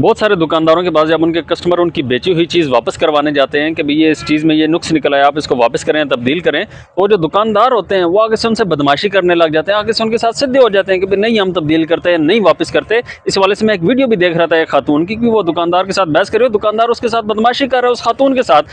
बहुत सारे दुकानदारों के पास जब उनके कस्टमर उनकी बेची हुई चीज़ वापस करवाने जाते हैं कि भाई ये इस चीज़ में ये नुक्स निकला है, आप इसको वापस करें, तब्दील करें, तो जो दुकानदार होते हैं वो आगे से उनसे बदमाशी करने लग जाते हैं, आगे से उनके साथ सीधे हो जाते हैं कि भाई नहीं हम तब्दील करते हैं, नहीं वापस करते। इस वाले से मैं एक वीडियो भी देख रहा था एक खातून की कि वो दुकानदार के साथ बहस कर रही हो, दुकानदार उसके साथ बदमाशी कर रहा है उस खातून के साथ।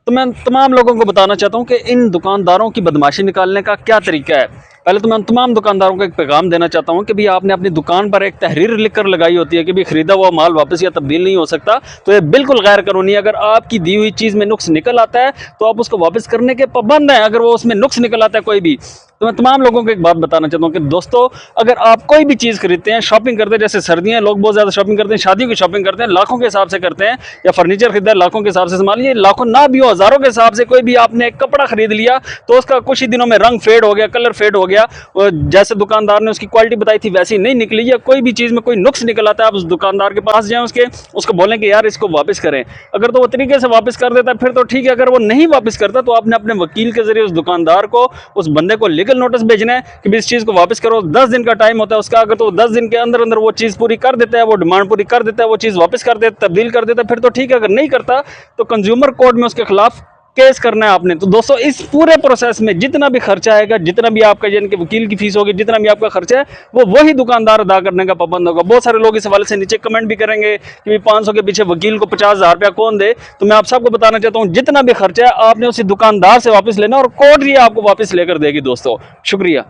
तो मैं तमाम लोगों को बताना चाहता हूँ कि इन दुकानदारों की बदमाशी निकालने का क्या तरीका है। पहले तो मैं तमाम दुकानदारों को एक पैगाम देना चाहता हूं कि भाई आपने अपनी दुकान पर एक तहरीर लिखकर लगाई होती है कि भाई खरीदा हुआ माल वापस या तब्दील नहीं हो सकता, तो ये बिल्कुल गैर कानूनी है। अगर आपकी दी हुई चीज़ में नुक्स निकल आता है तो आप उसको वापस करने के पाबंद हैं। अगर वो उसमें नुक्स निकल आता है कोई भी, तो मैं तमाम लोगों को एक बात बताना चाहता हूँ कि दोस्तों, अगर आप कोई भी चीज़ खरीदते हैं, शॉपिंग करते हैं, जैसे सर्दियाँ लोग बहुत ज़्यादा शॉपिंग करते हैं, शादियों की शॉपिंग करते हैं, लाखों के हिसाब से करते हैं, या फर्नीचर खरीदा है लाखों के हिसाब से, मान लीजिए लाखों ना भी हो, हज़ारों के हिसाब से कोई भी आपने एक कपड़ा खरीद लिया तो उसका कुछ ही दिनों में रंग फेड हो गया, कलर फेड हो गया, जैसे दुकानदार ने उसकी क्वालिटी बताई थी वैसी नहीं निकली, या कोई भी चीज़ में कोई नुक्स निकल आता है, आप उस दुकानदार के पास जाएं, उसको बोलें कि यार इसको वापस करें। अगर तो वो तरीके से वापस कर देता है फिर तो ठीक है, अगर वो नहीं वापस करता तो आपने अपने वकील के जरिए उस दुकानदार को, उस बंदे को लीगल नोटिस भेजना है कि इस चीज़ को वापस करो। 10 दिन का टाइम होता है उसका, अगर तो 10 दिन के अंदर अंदर वो चीज़ पूरी कर देता है, वो डिमांड पूरी कर देता है, वो चीज़ वापस कर देता है, तब्दील कर देता है, फिर तो ठीक है। अगर नहीं करता तो कंज्यूमर कोर्ट में उसके खिलाफ केस करना है आपने। तो दोस्तों, इस पूरे प्रोसेस में जितना भी खर्चा आएगा, जितना भी आपका यानी कि वकील की फीस होगी, जितना भी आपका खर्चा है, वो वही दुकानदार अदा करने का पाबंद होगा। बहुत सारे लोग इस हवाले से नीचे कमेंट भी करेंगे कि 500 के पीछे वकील को 50,000 रुपया कौन दे। तो मैं आप सबको बताना चाहता हूँ, जितना भी खर्चा है आपने उसी दुकानदार से वापस लेना और कोर्ट ही आपको वापस लेकर देगी। दोस्तों, शुक्रिया।